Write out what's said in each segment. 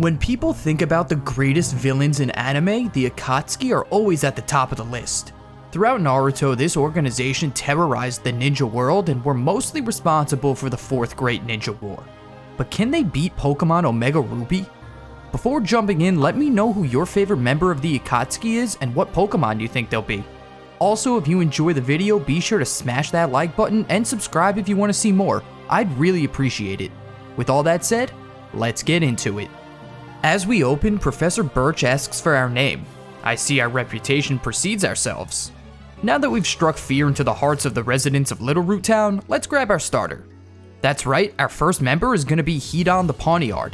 When people think about the greatest villains in anime, the Akatsuki are always at the top of the list. Throughout Naruto, this organization terrorized the ninja world and were mostly responsible for the Fourth Great Ninja War. But can they beat Pokemon Omega Ruby? Before jumping in, let me know who your favorite member of the Akatsuki is and what Pokemon you think they'll be. Also, if you enjoy the video, be sure to smash that like button and subscribe if you want to see more. I'd really appreciate it. With all that said, let's get into it. As we open, Professor Birch asks for our name. I see our reputation precedes ourselves. Now that we've struck fear into the hearts of the residents of Little Root Town, let's grab our starter. That's right, our first member is going to be Hoenn the Pawniard.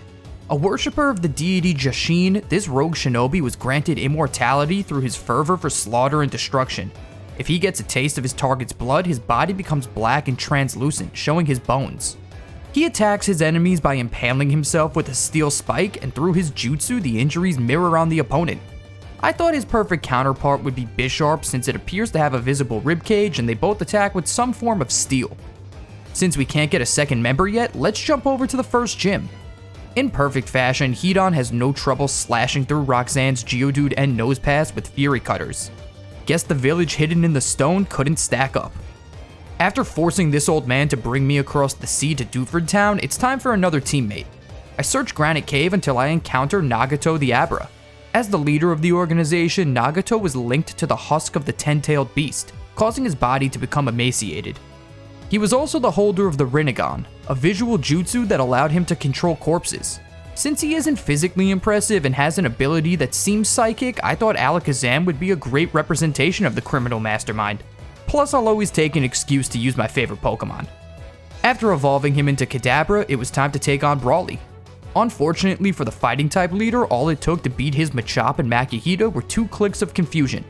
A worshipper of the deity Jashin, this rogue shinobi was granted immortality through his fervor for slaughter and destruction. If he gets a taste of his target's blood, his body becomes black and translucent, showing his bones. He attacks his enemies by impaling himself with a steel spike, and through his jutsu, the injuries mirror on the opponent. I thought his perfect counterpart would be Bisharp since it appears to have a visible ribcage and they both attack with some form of steel. Since we can't get a second member yet, let's jump over to the first gym. In perfect fashion, Hoenn has no trouble slashing through Roxanne's Geodude and Nose Pass with Fury Cutters. Guess the village hidden in the stone couldn't stack up. After forcing this old man to bring me across the sea to Dewford Town, it's time for another teammate. I search Granite Cave until I encounter Nagato the Abra. As the leader of the organization, Nagato was linked to the husk of the 10-tailed beast, causing his body to become emaciated. He was also the holder of the Rinnegan, a visual jutsu that allowed him to control corpses. Since he isn't physically impressive and has an ability that seems psychic, I thought Alakazam would be a great representation of the criminal mastermind. Plus, I'll always take an excuse to use my favorite Pokemon. After evolving him into Kadabra, it was time to take on Brawly. Unfortunately for the fighting type leader, all it took to beat his Machop and Makihito were 2 clicks of confusion.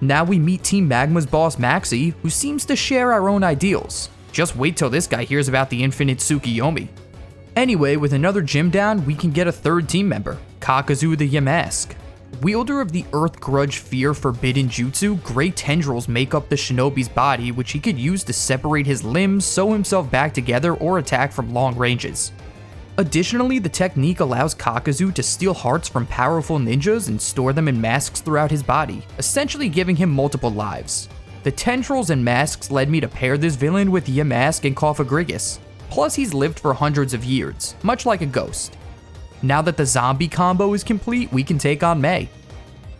Now we meet Team Magma's boss Maxie, who seems to share our own ideals. Just wait till this guy hears about the infinite Tsukiyomi. Anyway, with another gym down, we can get a third team member, Kakazu the Yamask. Wielder of the Earth Grudge Fear Forbidden Jutsu, gray tendrils make up the shinobi's body, which he could use to separate his limbs, sew himself back together, or attack from long ranges. Additionally, the technique allows Kakazu to steal hearts from powerful ninjas and store them in masks throughout his body, essentially giving him multiple lives. The tendrils and masks led me to pair this villain with Yamask and Cofagrigus. Plus, he's lived for hundreds of years, much like a ghost. Now that the zombie combo is complete, we can take on Mei.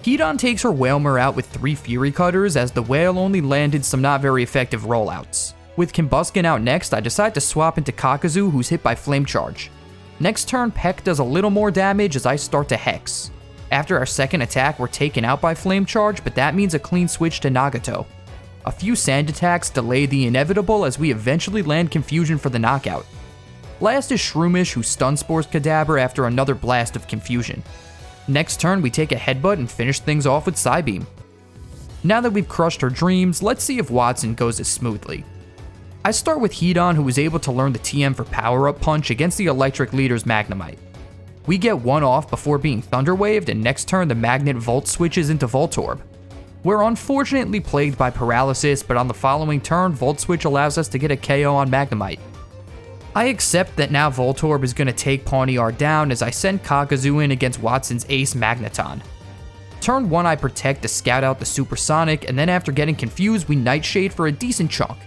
Hoenn takes her Whalmer out with 3 Fury Cutters as the whale only landed some not very effective rollouts. With Combusken out next, I decide to swap into Kakazu, who's hit by Flame Charge. Next turn, Peck does a little more damage as I start to Hex. After our second attack, we're taken out by Flame Charge, but that means a clean switch to Nagato. A few sand attacks delay the inevitable as we eventually land Confusion for the knockout. Last is Shroomish, who stun spores Kadabra after another blast of Confusion. Next turn, we take a Headbutt and finish things off with Psybeam. Now that we've crushed her dreams, let's see if Watson goes as smoothly. I start with Hoenn, who was able to learn the TM for Power Up Punch against the Electric Leader's Magnemite. We get one off before being Thunder Waved, and next turn the Magnet Volt switches into Voltorb. We're unfortunately plagued by paralysis, but on the following turn, Volt Switch allows us to get a KO on Magnemite. I accept that now Voltorb is going to take Pawniard down as I send Kakazu in against Watson's Ace Magneton. Turn 1 I protect to scout out the Supersonic, and then after getting confused we Nightshade for a decent chunk.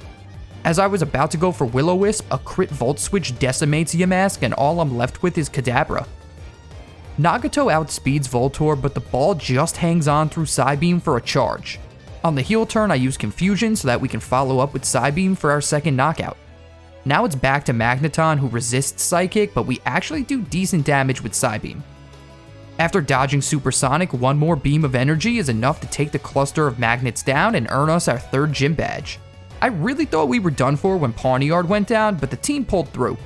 As I was about to go for Will-O-Wisp, a crit Volt Switch decimates Yamask and all I'm left with is Kadabra. Nagato outspeeds Voltorb, but the ball just hangs on through Psybeam for a charge. On the heel turn I use Confusion so that we can follow up with Psybeam for our second knockout. Now it's back to Magneton, who resists Psychic, but we actually do decent damage with Psybeam. After dodging Supersonic, one more beam of energy is enough to take the cluster of magnets down and earn us our third gym badge. I really thought we were done for when Pawniard went down, but the team pulled through.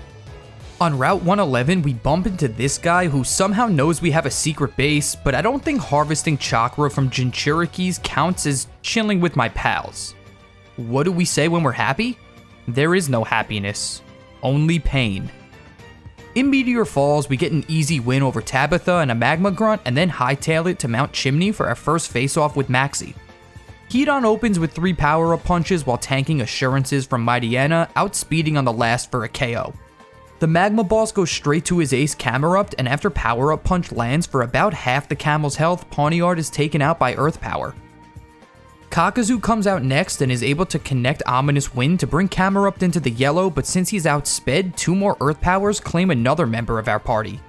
On Route 111, we bump into this guy who somehow knows we have a secret base, but I don't think harvesting chakra from Jinchurikis counts as chilling with my pals. What do we say when we're happy? There is no happiness, only pain. In Meteor Falls, we get an easy win over Tabitha and a Magma Grunt, and then hightail it to Mount Chimney for our first face-off with Maxie. Hoenn opens with 3 power-up punches while tanking assurances from Mighty Anna, outspeeding on the last for a KO. The magma boss goes straight to his ace Camerupt, and after Power Up Punch lands for about half the camel's health, Pawniard is taken out by Earth Power. Kakuzu comes out next and is able to connect Ominous Wind to bring Camerupt into the yellow, but since he's outsped, 2 more Earth Powers claim another member of our party.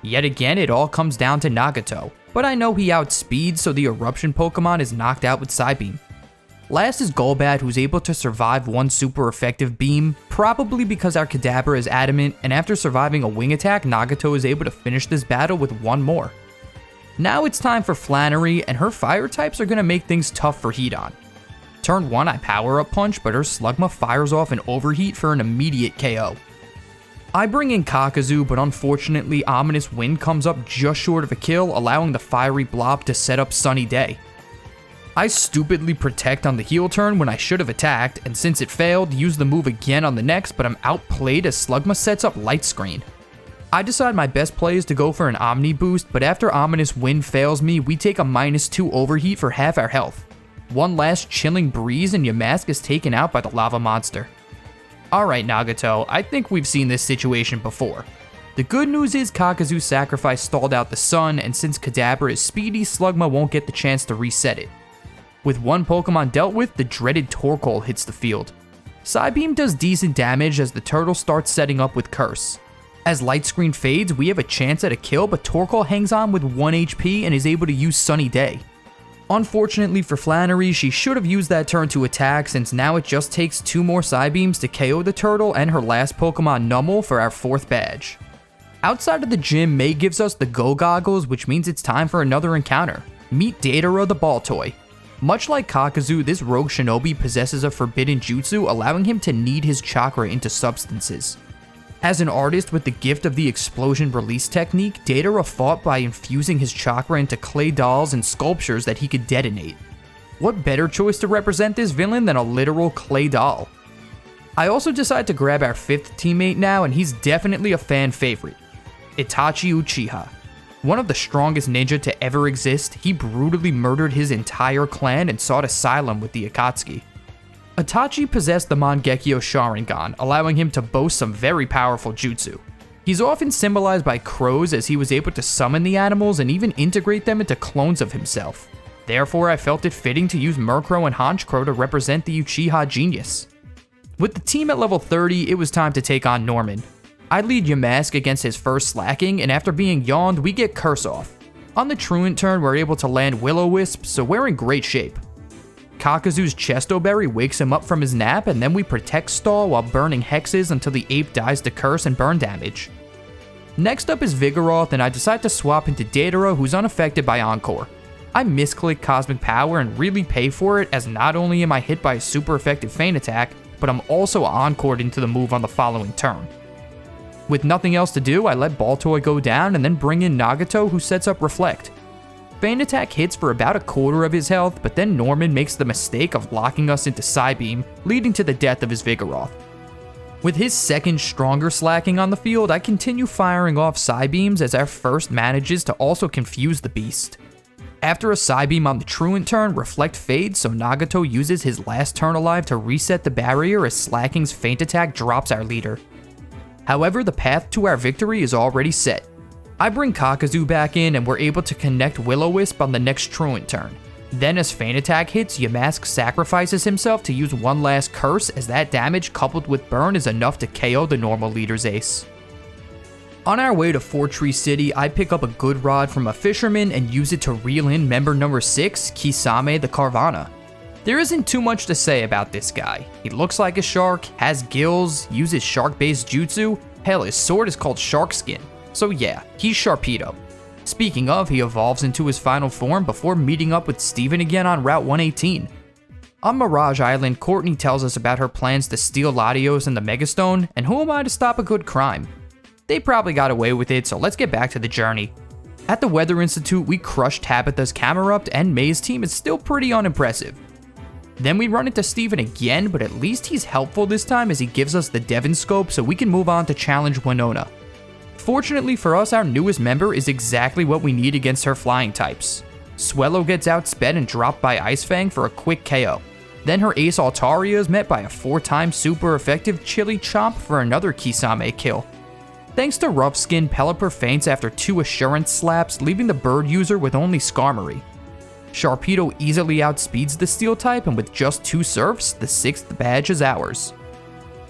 Yet again, it all comes down to Nagato, but I know he outspeeds, so the Eruption Pokemon is knocked out with Psybeam. Last is Golbat, who's able to survive one super effective beam, probably because our Kadabra is adamant, and after surviving a wing attack, Nagato is able to finish this battle with one more. Now it's time for Flannery, and her fire types are going to make things tough for Hidan. Turn 1 I Power Up Punch, but her Slugma fires off an Overheat for an immediate KO. I bring in Kakuzu, but unfortunately Ominous Wind comes up just short of a kill, allowing the Fiery Blob to set up Sunny Day. I stupidly protect on the heel turn when I should have attacked, and since it failed, use the move again on the next, but I'm outplayed as Slugma sets up Light Screen. I decide my best play is to go for an Omni Boost, but after Ominous Wind fails me, we take a -2 Overheat for half our health. One last Chilling Breeze and Yamask is taken out by the Lava Monster. Alright Nagato, I think we've seen this situation before. The good news is Kakuzu's sacrifice stalled out the sun, and since Kadabra is speedy, Slugma won't get the chance to reset it. With one Pokemon dealt with, the dreaded Torkoal hits the field. Psybeam does decent damage as the turtle starts setting up with Curse. As Light Screen fades, we have a chance at a kill, but Torkoal hangs on with 1 HP and is able to use Sunny Day. Unfortunately for Flannery, she should have used that turn to attack, since now it just takes 2 more Psybeams to KO the turtle and her last Pokemon Numel for our 4th badge. Outside of the gym, May gives us the Go Goggles, which means it's time for another encounter. Meet Datara the Ball Toy. Much like Kakuzu, this rogue shinobi possesses a forbidden jutsu, allowing him to knead his chakra into substances. As an artist with the gift of the explosion release technique, Datara fought by infusing his chakra into clay dolls and sculptures that he could detonate. What better choice to represent this villain than a literal clay doll? I also decide to grab our 5th teammate now, and he's definitely a fan favorite. Itachi Uchiha. One of the strongest ninja to ever exist, he brutally murdered his entire clan and sought asylum with the Akatsuki. Itachi possessed the Mangekyo Sharingan, allowing him to boast some very powerful jutsu. He's often symbolized by crows, as he was able to summon the animals and even integrate them into clones of himself. Therefore, I felt it fitting to use Murkrow and Honchkrow to represent the Uchiha genius. With the team at level 30, it was time to take on Norman. I lead Yamask against his first slacking, and after being yawned, we get Curse off. On the Truant turn, we're able to land Will-O-Wisp, so we're in great shape. Kakuzu's Chesto Berry wakes him up from his nap, and then we protect Stall while burning hexes until the ape dies to curse and burn damage. Next up is Vigoroth, and I decide to swap into Datara, who's unaffected by Encore. I misclick Cosmic Power and really pay for it, as not only am I hit by a super effective feint attack, but I'm also encored into the move on the following turn. With nothing else to do, I let Baltoy go down and then bring in Nagato, who sets up Reflect. Feint Attack hits for about a quarter of his health, but then Norman makes the mistake of locking us into Psybeam, leading to the death of his Vigoroth. With his second stronger slacking on the field, I continue firing off Psybeams as our first manages to also confuse the beast. After a Psybeam on the Truant turn, Reflect fades, so Nagato uses his last turn alive to reset the barrier as Slacking's Feint Attack drops our leader. However, the path to our victory is already set. I bring Kakuzu back in and we're able to connect Will-O-Wisp on the next Truant turn. Then as Feint Attack hits, Yamask sacrifices himself to use one last Curse, as that damage coupled with Burn is enough to KO the normal leader's ace. On our way to Fortree City, I pick up a good rod from a fisherman and use it to reel in member number 6, Kisame the Carvana. There isn't too much to say about this guy. He looks like a shark, has gills, uses shark-based jutsu, hell, his sword is called Shark Skin. So yeah, he's Sharpedo. Speaking of, he evolves into his final form before meeting up with Steven again on Route 118. On Mirage Island, Courtney tells us about her plans to steal Latios and the Megastone, and who am I to stop a good crime? They probably got away with it, so let's get back to the journey. At the Weather Institute, we crush Tabitha's Camerupt, and May's team is still pretty unimpressive. Then we run into Steven again, but at least he's helpful this time as he gives us the Devon Scope so we can move on to challenge Winona. Fortunately for us, our newest member is exactly what we need against her flying types. Swellow gets outsped and dropped by Ice Fang for a quick KO. Then her ace Altaria is met by a 4-time super effective Chili Chomp for another Kisame kill. Thanks to Rough Skin, Pelipper faints after 2 assurance slaps, leaving the bird user with only Skarmory. Sharpedo easily outspeeds the Steel type, and with just 2 surfs, the 6th badge is ours.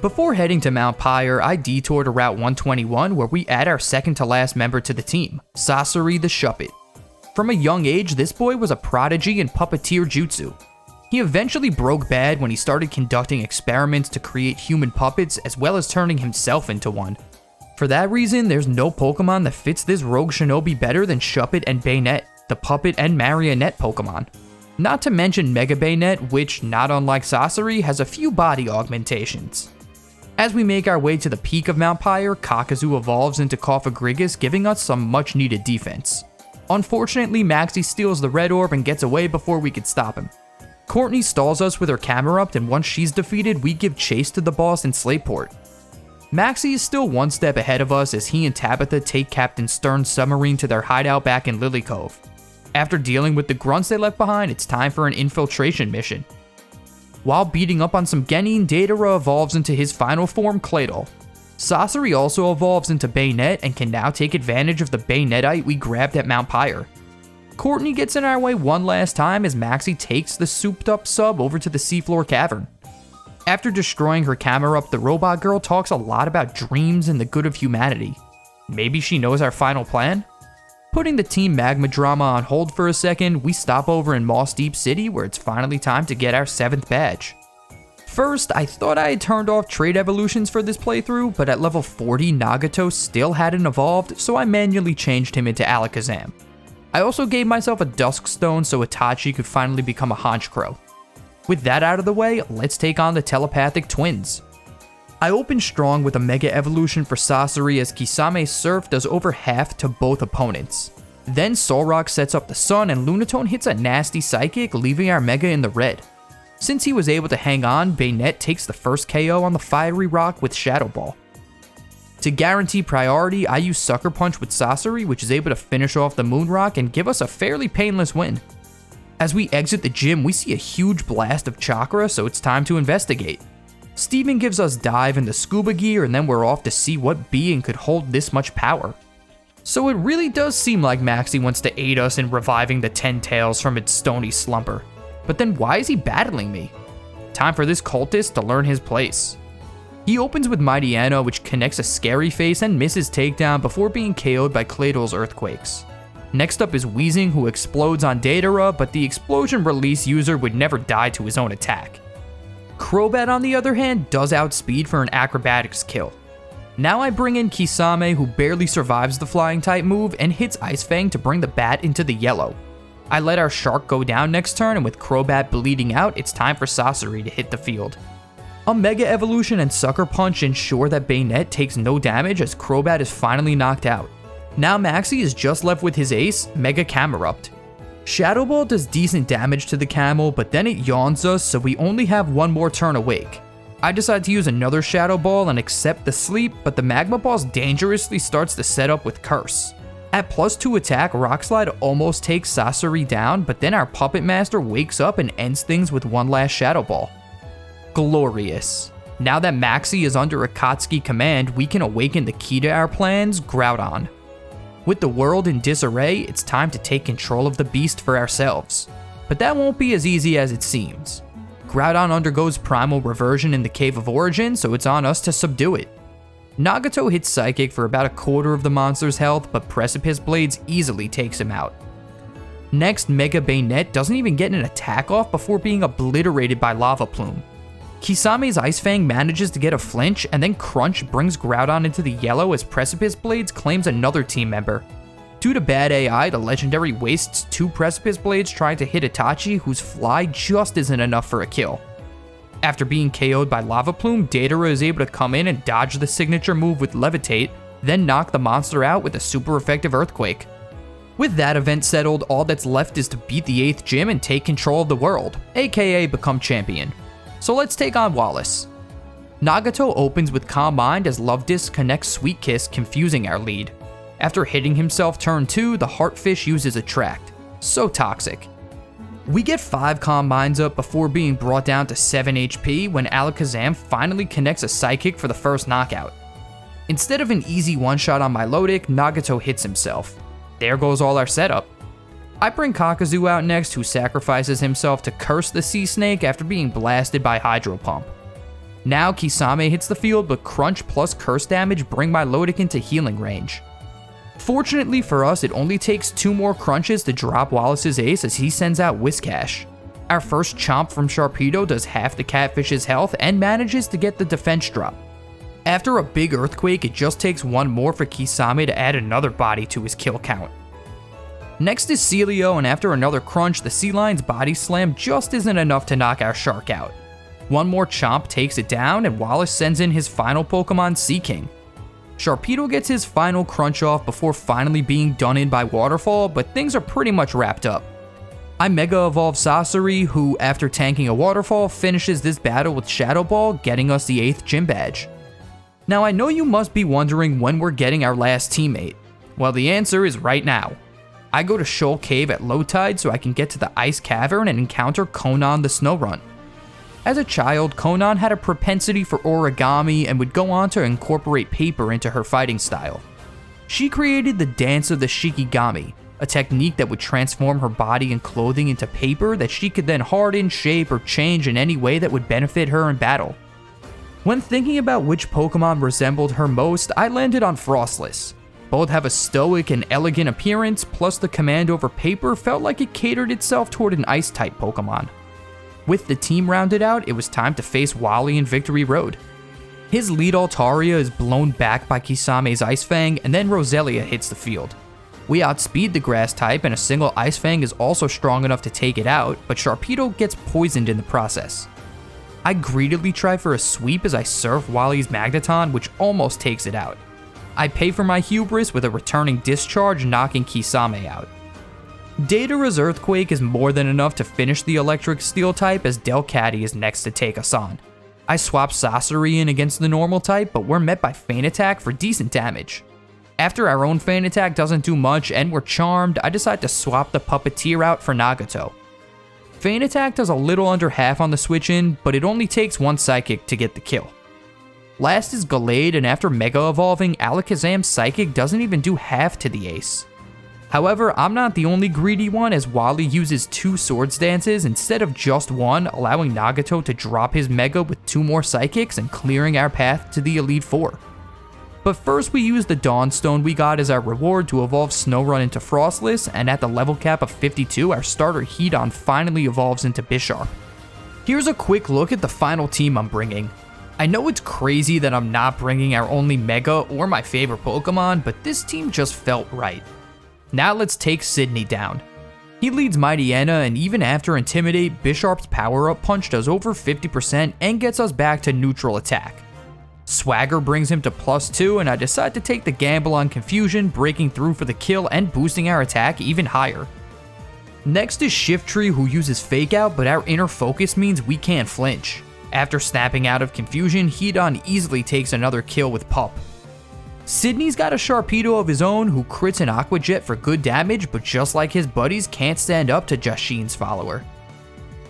Before heading to Mount Pyre, I detoured to Route 121 where we add our second to last member to the team, Sasori the Shuppet. From a young age, this boy was a prodigy in puppeteer jutsu. He eventually broke bad when he started conducting experiments to create human puppets as well as turning himself into one. For that reason, there's no Pokemon that fits this rogue shinobi better than Shuppet and Bayonet, the puppet and marionette Pokemon. Not to mention Mega Bayonet, which, not unlike Sasori, has a few body augmentations. As we make our way to the peak of Mount Pyre, Kakazu evolves into Cofagrigus, giving us some much needed defense. Unfortunately, Maxie steals the red orb and gets away before we could stop him. Courtney stalls us with her Camerupt, and once she's defeated, we give chase to the boss in Slateport. Maxie is still one step ahead of us as he and Tabitha take Captain Stern's submarine to their hideout back in Lily Cove. After dealing with the grunts they left behind, it's time for an infiltration mission. While beating up on some Genin, Datara evolves into his final form, Claydol. Sasori also evolves into Bayonet and can now take advantage of the Bayonetite we grabbed at Mount Pyre. Courtney gets in our way one last time as Maxie takes the souped up sub over to the seafloor cavern. After destroying her Camerupt, the robot girl talks a lot about dreams and the good of humanity. Maybe she knows our final plan? Putting the Team Magma drama on hold for a second, we stop over in Moss Deep City where it's finally time to get our 7th badge. First, I thought I had turned off trade evolutions for this playthrough, but at level 40, Nagato still hadn't evolved, so I manually changed him into Alakazam. I also gave myself a Dusk Stone so Itachi could finally become a Honchkrow. With that out of the way, let's take on the telepathic twins. I open strong with a Mega Evolution for Sasori as Kisame's Surf does over half to both opponents. Then Solrock sets up the Sun and Lunatone hits a nasty Psychic, leaving our Mega in the red. Since he was able to hang on, Bayonet takes the first KO on the Fiery Rock with Shadow Ball. To guarantee priority, I use Sucker Punch with Sasori, which is able to finish off the Moon Rock and give us a fairly painless win. As we exit the gym, we see a huge blast of chakra, so it's time to investigate. Steven gives us Dive and the Scuba Gear, and then we're off to see what being could hold this much power. So it really does seem like Maxie wants to aid us in reviving the 10 Tails from its stony slumber. But then why is he battling me? Time for this cultist to learn his place. He opens with Mightyena, which connects a Scary Face and misses takedown before being KO'd by Claydol's Earthquakes. Next up is Weezing, who explodes on Datara, but the explosion release user would never die to his own attack. Crobat, on the other hand, does outspeed for an acrobatics kill. Now I bring in Kisame, who barely survives the flying type move and hits Ice Fang to bring the bat into the yellow. I let our Shark go down next turn, and with Crobat bleeding out, it's time for Sasori to hit the field. A Mega Evolution and Sucker Punch ensure that Bayonet takes no damage as Crobat is finally knocked out. Now Maxie is just left with his ace, Mega Camerupt. Shadow Ball does decent damage to the camel, but then it yawns us, so we only have one more turn awake. I decide to use another Shadow Ball and accept the sleep, but the Magma Boss dangerously starts the setup with Curse. At +2 attack, Rock Slide almost takes Sasori down, but then our Puppet Master wakes up and ends things with one last Shadow Ball. Glorious. Now that Maxie is under Akatsuki command, we can awaken the key to our plans, Groudon. With the world in disarray, it's time to take control of the beast for ourselves. But that won't be as easy as it seems. Groudon undergoes Primal Reversion in the Cave of Origin, so it's on us to subdue it. Nagato hits Psychic for about a quarter of the monster's health, but Precipice Blades easily takes him out. Next, Mega Bayonet doesn't even get an attack off before being obliterated by Lava Plume. Kisame's Ice Fang manages to get a flinch, and then Crunch brings Groudon into the yellow as Precipice Blades claims another team member. Due to bad AI, the legendary wastes 2 Precipice Blades trying to hit Itachi, whose Fly just isn't enough for a kill. After being KO'd by Lava Plume, Datara is able to come in and dodge the signature move with Levitate, then knock the monster out with a super effective Earthquake. With that event settled, all that's left is to beat the 8th gym and take control of the world, aka become champion. So let's take on Wallace. Nagato opens with Calm Mind as Love Disc connects Sweet Kiss, confusing our lead. After hitting himself turn 2, the Heartfish uses Attract. So toxic. We get 5 Calm Minds up before being brought down to 7 HP when Alakazam finally connects a Psychic for the first knockout. Instead of an easy one-shot on Milotic, Nagato hits himself. There goes all our setup. I bring Kakuzu out next, who sacrifices himself to curse the sea snake after being blasted by Hydro Pump. Now Kisame hits the field, but crunch plus curse damage bring Milotic into healing range. Fortunately for us, it only takes 2 more crunches to drop Wallace's ace as he sends out Whiscash. Our first chomp from Sharpedo does half the catfish's health and manages to get the defense drop. After a big earthquake, it just takes 1 more for Kisame to add another body to his kill count. Next is Celio, and after another crunch, the Sea Lion's body slam just isn't enough to knock our shark out. 1 more chomp takes it down, and Wallace sends in his final Pokemon, Seaking. Sharpedo gets his final crunch off before finally being done in by Waterfall, but things are pretty much wrapped up. I Mega Evolve Sasori, who, after tanking a Waterfall, finishes this battle with Shadow Ball, getting us the 8th gym badge. Now I know you must be wondering when we're getting our last teammate. Well, the answer is right now. I go to Shoal Cave at low tide so I can get to the Ice Cavern and encounter Conan the Snowrunt. As a child, Conan had a propensity for origami and would go on to incorporate paper into her fighting style. She created the Dance of the Shikigami, a technique that would transform her body and clothing into paper that she could then harden, shape, or change in any way that would benefit her in battle. When thinking about which Pokemon resembled her most, I landed on Frostless. Both have a stoic and elegant appearance, plus the command over paper felt like it catered itself toward an Ice-type Pokemon. With the team rounded out, it was time to face Wally in Victory Road. His lead Altaria is blown back by Kisame's Ice Fang, and then Roselia hits the field. We outspeed the Grass type, and a single Ice Fang is also strong enough to take it out, but Sharpedo gets poisoned in the process. I greedily try for a sweep as I surf Wally's Magneton, which almost takes it out. I pay for my hubris with a returning Discharge, knocking Kisame out. Datara's Earthquake is more than enough to finish the Electric Steel type as Delcatty is next to take us on. I swap Sasori in against the normal type, but we're met by Feint Attack for decent damage. After our own Feint Attack doesn't do much and we're charmed, I decide to swap the Puppeteer out for Nagato. Feint Attack does a little under half on the switch in, but it only takes 1 Psychic to get the kill. Last is Gallade, and after Mega Evolving, Alakazam's Psychic doesn't even do half to the ace. However, I'm not the only greedy one as Wally uses 2 Swords Dances instead of just 1, allowing Nagato to drop his Mega with 2 more Psychics and clearing our path to the Elite Four. But first we use the Dawnstone we got as our reward to evolve Snowrun into Frostless, and at the level cap of 52, our starter Hedon finally evolves into Bisharp. Here's a quick look at the final team I'm bringing. I know it's crazy that I'm not bringing our only Mega or my favorite Pokemon, but this team just felt right. Now let's take Sydney down. He leads Mightyena, and even after Intimidate, Bisharp's power-up punch does over 50% and gets us back to neutral attack. Swagger brings him to +2, and I decide to take the gamble on Confusion, breaking through for the kill and boosting our attack even higher. Next is Shiftry, who uses Fake Out, but our inner focus means we can't flinch. After snapping out of Confusion, Hedon easily takes another kill with Pup. Sydney's got a Sharpedo of his own who crits an Aqua Jet for good damage, but just like his buddies, can't stand up to Jashin's follower.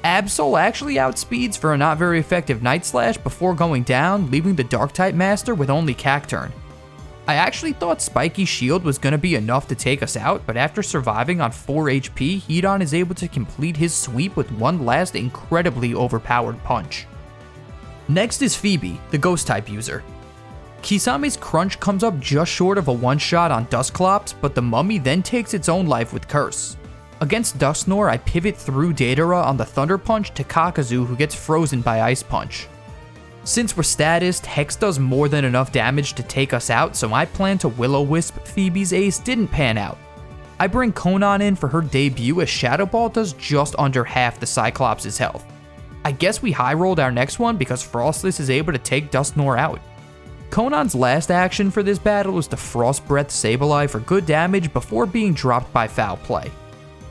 Absol actually outspeeds for a not very effective Night Slash before going down, leaving the Dark-type Master with only Cacturn. I actually thought Spiky Shield was going to be enough to take us out, but after surviving on 4 HP, Hedon is able to complete his sweep with one last incredibly overpowered punch. Next is Phoebe, the Ghost-type user. Kisame's Crunch comes up just short of a one-shot on Dusclops, but the Mummy then takes its own life with Curse. Against Dusknoir, I pivot through Datara on the Thunder Punch to Kakuzu, who gets frozen by Ice Punch. Since we're statist, Hex does more than enough damage to take us out, so my plan to Will-O-Wisp Phoebe's ace didn't pan out. I bring Conan in for her debut as Shadow Ball does just under half the Cyclops' health. I guess we high-rolled our next one because Frostless is able to take Dusknoir out. Conan's last action for this battle was to Frost Breath Sableye for good damage before being dropped by foul play.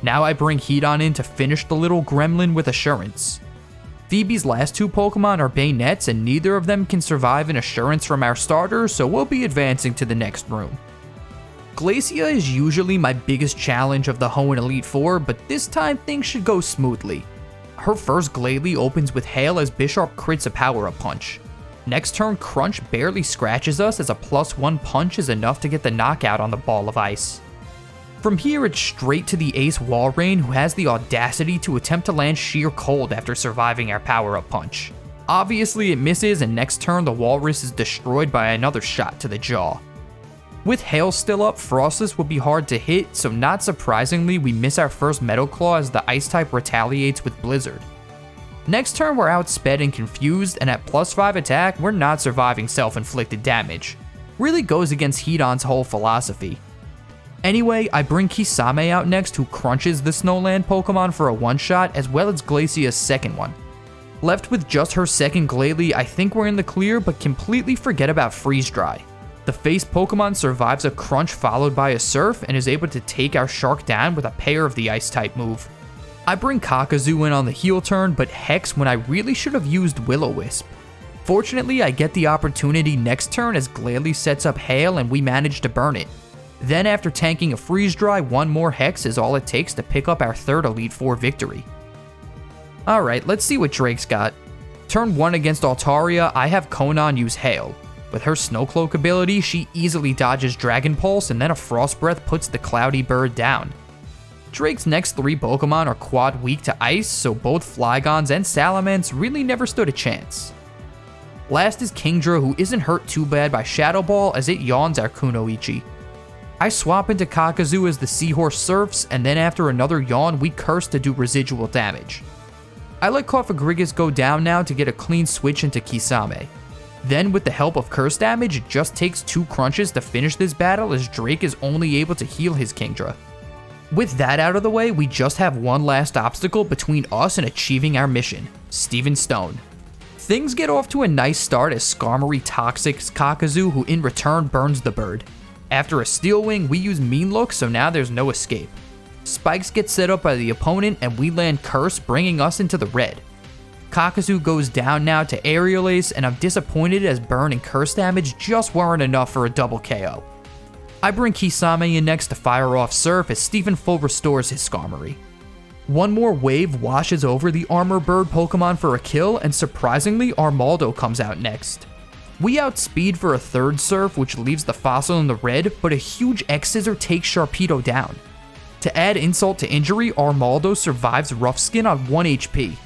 Now I bring Hedon in to finish the little gremlin with Assurance. Phoebe's last 2 Pokemon are Bayonets, and neither of them can survive an Assurance from our starter, so we'll be advancing to the next room. Glacia is usually my biggest challenge of the Hoenn Elite Four, but this time things should go smoothly. Her first Glalie opens with Hail as Bisharp crits a power-up punch. Next turn, Crunch barely scratches us as a +1 punch is enough to get the knockout on the ball of ice. From here, it's straight to the ace Walrein, who has the audacity to attempt to land Sheer Cold after surviving our power-up punch. Obviously it misses, and next turn the Walrus is destroyed by another shot to the jaw. With Hail still up, Frostless would be hard to hit, so not surprisingly we miss our first Metal Claw as the Ice type retaliates with Blizzard. Next turn we're outsped and confused, and at +5 attack we're not surviving self-inflicted damage. Really goes against Hidan's whole philosophy. Anyway, I bring Kisame out next, who crunches the Snowland Pokemon for a one-shot as well as Glacia's second one. Left with just her second Glalie, I think we're in the clear, but completely forget about Freeze Dry. The face Pokemon survives a Crunch followed by a Surf and is able to take our Shark down with a pair of the Ice type move. I bring Kakazu in on the heel turn, but Hex when I really should have used Will-O-Wisp. Fortunately, I get the opportunity next turn as Glalie sets up Hail and we manage to burn it. Then after tanking a Freeze Dry, one more Hex is all it takes to pick up our third Elite Four victory. Alright, let's see what Drake's got. Turn 1 against Altaria, I have Konan use Hail. With her Snow Cloak ability, she easily dodges Dragon Pulse and then a Frost Breath puts the Cloudy Bird down. Drake's next 3 Pokemon are quad weak to Ice, so both Flygons and Salamence really never stood a chance. Last is Kingdra, who isn't hurt too bad by Shadow Ball as it yawns our Kunoichi. I swap into Kakazu as the Seahorse surfs, and then after another yawn, we curse to do residual damage. I let Cofagrigus go down now to get a clean switch into Kisame. Then with the help of curse damage, it just takes 2 crunches to finish this battle as Drake is only able to heal his Kingdra. With that out of the way, we just have one last obstacle between us and achieving our mission, Steven Stone. Things get off to a nice start as Skarmory toxics Kakazu, who in return burns the bird. After a Steel Wing, we use Mean Look, so now there's no escape. Spikes get set up by the opponent and we land Curse, bringing us into the red. Kakazu goes down now to Aerial Ace, and I'm disappointed as Burn and Curse damage just weren't enough for a double KO. I bring Kisame in next to fire off Surf as Stephen full restores his Skarmory. One more wave washes over the Armor Bird Pokemon for a kill, and surprisingly Armaldo comes out next. We outspeed for a third Surf, which leaves the Fossil in the red, but a huge X-Scissor takes Sharpedo down. To add insult to injury, Armaldo survives Rough Skin on 1 HP.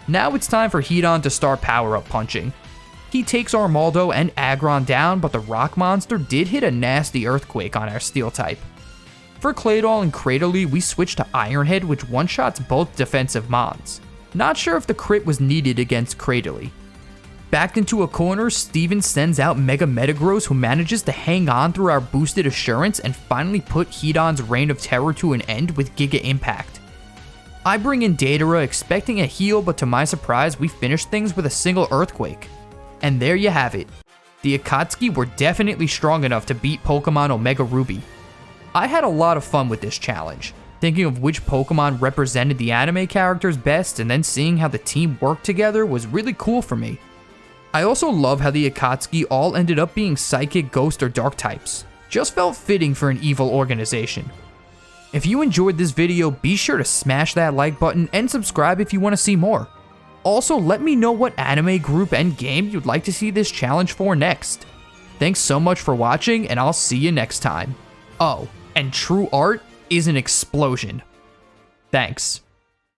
Now it's time for Hidan to start power-up punching. He takes Armaldo and Aggron down, but the rock monster did hit a nasty Earthquake on our Steel type. For Claydol and Cradily, we switch to Iron Head, which one-shots both defensive mons. Not sure if the crit was needed against Cradily. Backed into a corner, Steven sends out Mega Metagross, who manages to hang on through our boosted Assurance and finally put Hidan's reign of terror to an end with Giga Impact. I bring in Datara expecting a heal, but to my surprise, we finish things with a single Earthquake. And there you have it. The Akatsuki were definitely strong enough to beat Pokemon Omega Ruby. I had a lot of fun with this challenge, thinking of which Pokemon represented the anime characters best, and then seeing how the team worked together was really cool for me. I also love how the Akatsuki all ended up being Psychic, Ghost, or Dark types. Just felt fitting for an evil organization. If you enjoyed this video, be sure to smash that like button and subscribe if you want to see more. Also, let me know what anime, group, and game you'd like to see this challenge for next. Thanks so much for watching, and I'll see you next time. Oh, and true art is an explosion. Thanks.